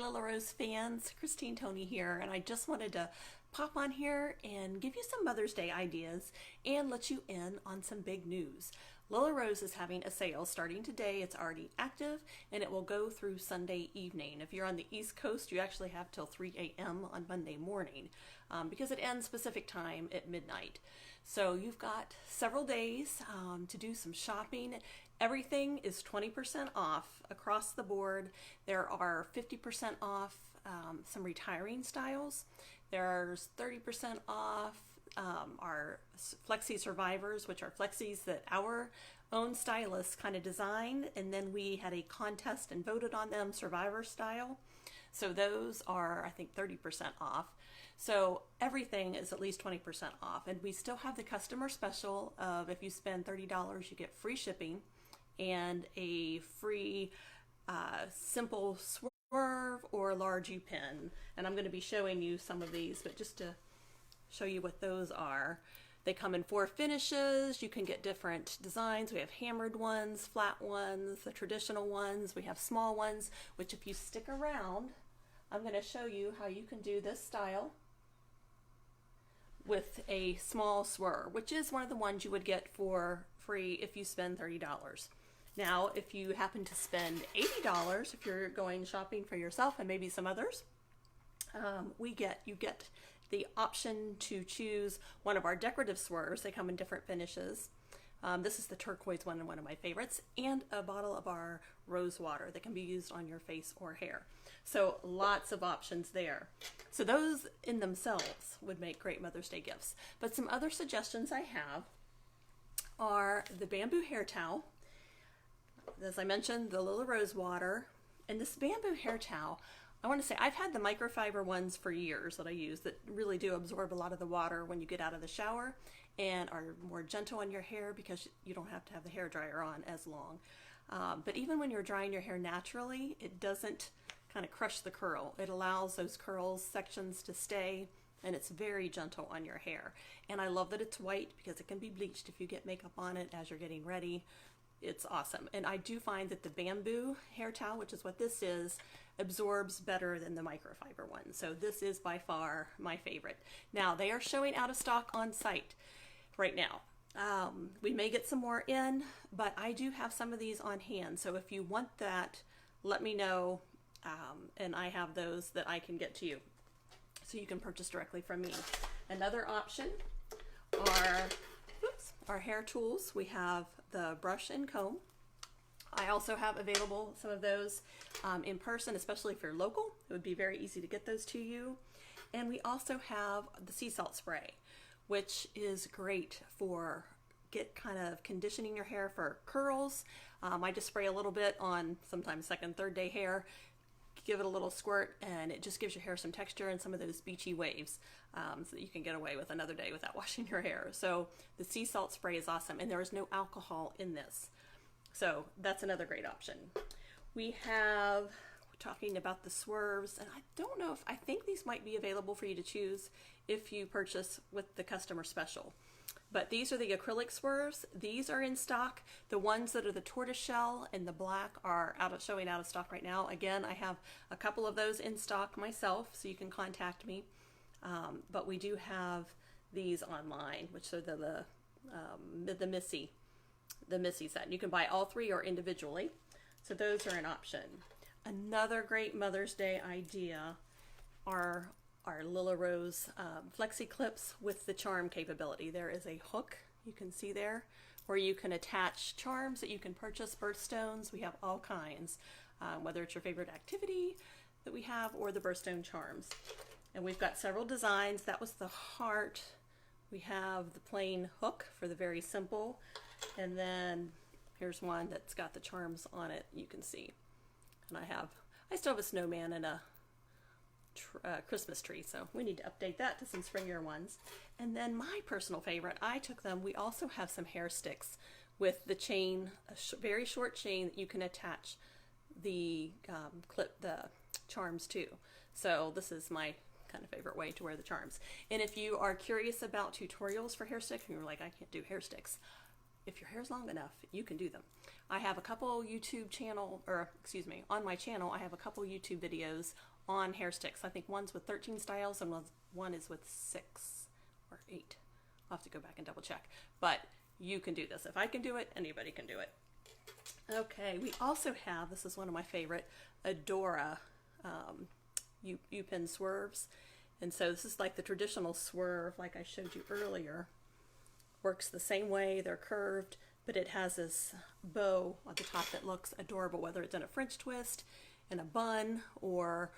Hey Lilla Rose fans, Christine Toney here, and I just wanted to pop on here and give you some Mother's Day ideas and let you in on some big news. Lilla Rose is having a sale starting today. It's already active and it will go through Sunday evening. If you're on the East Coast, you actually have till 3 a.m. on Monday morning because it ends Pacific time at midnight. So you've got several days to do some shopping. Everything is 20% off across the board. There are 50% off some retiring styles. There's 30% off our Flexi Survivors, which are Flexis that our own stylists kind of designed, and then we had a contest and voted on them Survivor style. So those are, I think, 30% off. So everything is at least 20% off. And we still have the customer special of if you spend $30, you get free shipping and a free simple Swerve or large Upin. And I'm going to be showing you some of these, but just to show you what those are. They come in 4 finishes. You can get different designs. We have hammered ones, flat ones, the traditional ones. We have small ones, which if you stick around, I'm going to show you how you can do this style with a small Swerve, which is one of the ones you would get for free if you spend $30. Now, if you happen to spend $80, if you're going shopping for yourself and maybe some others, you get the option to choose one of our decorative Swerves. They come in different finishes. This is the turquoise one, one of my favorites, and a bottle of our rose water that can be used on your face or hair. So lots of options there. So those in themselves would make great Mother's Day gifts. But some other suggestions I have are the bamboo hair towel. As I mentioned, the Lilla Rose water, and this bamboo hair towel. I want to say I've had the microfiber ones for years that I use that really do absorb a lot of the water when you get out of the shower and are more gentle on your hair because you don't have to have the hair dryer on as long. But even when you're drying your hair naturally, it doesn't kind of crush the curl. It allows those curls sections to stay, and it's very gentle on your hair. And I love that it's white because it can be bleached if you get makeup on it as you're getting ready. It's awesome. And I do find that the bamboo hair towel, which is what this is, absorbs better than the microfiber one. So this is by far my favorite. Now, they are showing out of stock on site right now. We may get some more in, but I do have some of these on hand. So if you want that, let me know, and I have those that I can get to you. So you can purchase directly from me. Another option are our hair tools. We have the brush and comb. I also have available some of those in person, especially if you're local. It would be very easy to get those to you. And we also have the sea salt spray, which is great for kind of conditioning your hair for curls. I just spray a little bit on sometimes second, third day hair, give it a little squirt, and it just gives your hair some texture and some of those beachy waves so that you can get away with another day without washing your hair. So the sea salt spray is awesome, and there is no alcohol in this. So that's another great option. We're talking about the Swerves, and I don't know I think these might be available for you to choose if you purchase with the customer special. But these are the acrylic Swerves. These are in stock. The ones that are the tortoiseshell and the black are showing out of stock right now. Again, I have a couple of those in stock myself, so you can contact me. But we do have these online, which are the Missy set. You can buy all 3 or individually. So those are an option. Another great Mother's Day idea are our Lilla Rose Flexi clips with the charm capability. There is a hook you can see there where you can attach charms that you can purchase, birthstones. We have all kinds, whether it's your favorite activity that we have or the birthstone charms. And we've got several designs. That was the heart. We have the plain hook for the very simple. And then here's one that's got the charms on it, you can see. And I still have a snowman and a Christmas tree, so we need to update that to some springier ones. And then my personal favorite, we also have some hair sticks with the chain, a very short chain that you can attach the charms to. So this is my kind of favorite way to wear the charms. And if you are curious about tutorials for hair sticks and you're like, I can't do hair sticks, if your hair's long enough, you can do them. I have a couple YouTube channel, or excuse me, on my channel, I have a couple YouTube videos on hair sticks. I think one's with 13 styles and one is with 6 or 8. I'll have to go back and double check. But you can do this. If I can do it, anybody can do it. Okay, we also have, this is one of my favorite, Adora Upins Swerves. And so this is like the traditional swerve like I showed you earlier. Works the same way, they're curved, but it has this bow at the top that looks adorable, whether it's in a French twist, in a bun, or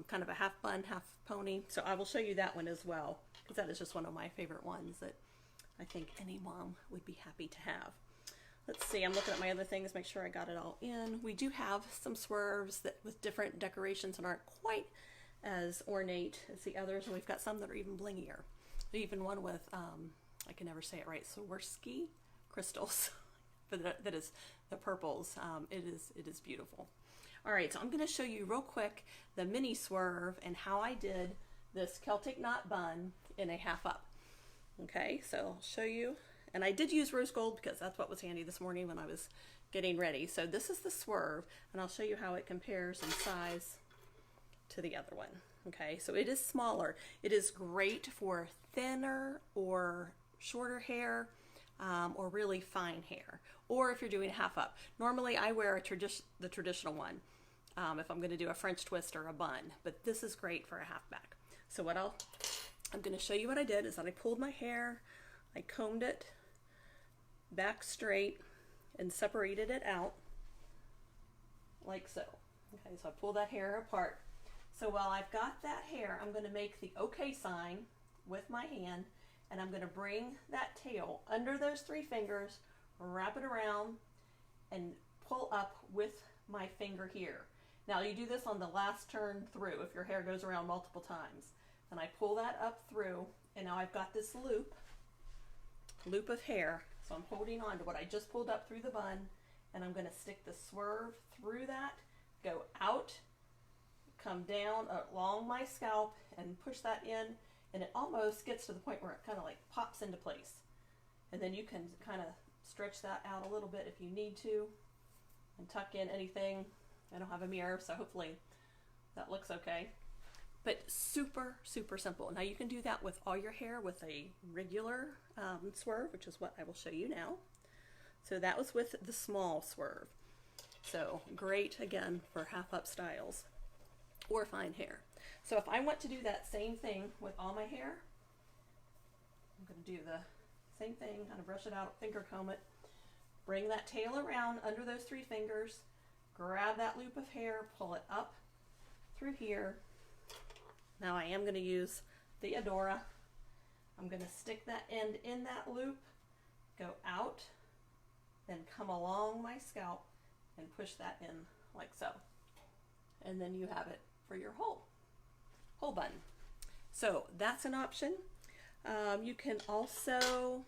kind of a half bun, half pony. So I will show you that one as well, because that is just one of my favorite ones that I think any mom would be happy to have. Let's see, I'm looking at my other things, make sure I got it all in. We do have some swerves that with different decorations and aren't quite as ornate as the others, and we've got some that are even blingier. Even one with, I can never say it right, Swerski crystals, but that is the purples. It is beautiful. All right, so I'm going to show you real quick the mini swerve and how I did this Celtic knot bun in a half up. Okay, so I'll show you. And I did use rose gold because that's what was handy this morning when I was getting ready. So this is the swerve, and I'll show you how it compares in size to the other one. Okay, so it is smaller. It is great for thinner or shorter hair, or really fine hair, or if you're doing half up. Normally I wear the traditional one if I'm going to do a French twist or a bun, but this is great for a half back. So what I'm going to show you what I did is that I pulled my hair, I combed it back straight and separated it out like so. Okay, so I pull that hair apart. So while I've got that hair, I'm going to make the OK sign with my hand, and I'm going to bring that tail under those 3 fingers, wrap it around, and pull up with my finger here. Now you do this on the last turn through if your hair goes around multiple times. And I pull that up through, and now I've got this loop of hair. So I'm holding on to what I just pulled up through the bun, and I'm going to stick the swerve through that, go out, come down along my scalp, and push that in, and it almost gets to the point where it kind of like pops into place. And then you can kind of stretch that out a little bit if you need to, and tuck in anything. I don't have a mirror, so hopefully that looks okay. But super, super simple. Now you can do that with all your hair with a regular swerve, which is what I will show you now. So that was with the small swerve. So great, again, for half up styles or fine hair. So if I want to do that same thing with all my hair, I'm going to do the same thing, kind of brush it out, finger comb it, bring that tail around under those 3 fingers, grab that loop of hair, pull it up through here. Now I am going to use the Adora. I'm going to stick that end in that loop, go out, then come along my scalp and push that in like so. And then you have it for your whole bun. So that's an option. You can also,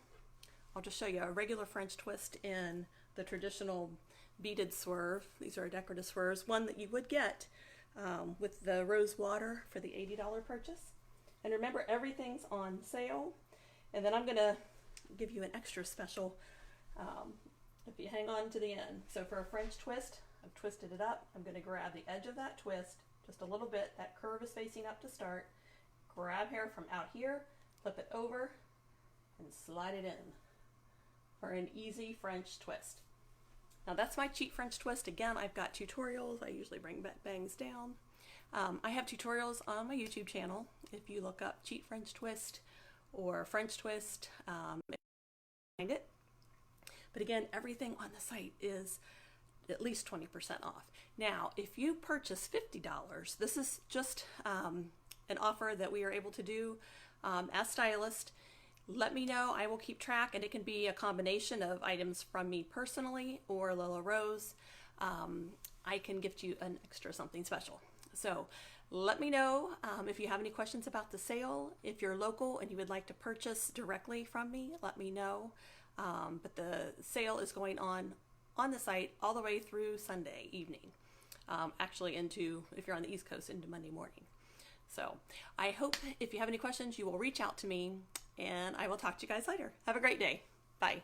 I'll just show you a regular French twist in the traditional beaded swerve. These are decorative swerves, one that you would get with the rose water for the $80 purchase. And remember, everything's on sale. And then I'm going to give you an extra special if you hang on to the end. So for a French twist, I've twisted it up. I'm going to grab the edge of that twist just a little bit. That curve is facing up to start. Grab hair from out here, flip it over, and slide it in for an easy French twist. Now that's my cheap French twist. Again, I've got tutorials. I usually bring bangs down. I have tutorials on my YouTube channel. If you look up cheap French twist or French twist, find it. But again, everything on the site is at least 20% off. Now, if you purchase $50, this is just an offer that we are able to do as stylists. Let me know. I will keep track, and it can be a combination of items from me personally or Lilla Rose. I can gift you an extra something special. So let me know if you have any questions about the sale. If you're local and you would like to purchase directly from me, let me know. But the sale is going on the site all the way through Sunday evening. Actually into, if you're on the East Coast, into Monday morning. So I hope if you have any questions, you will reach out to me, and I will talk to you guys later. Have a great day. Bye.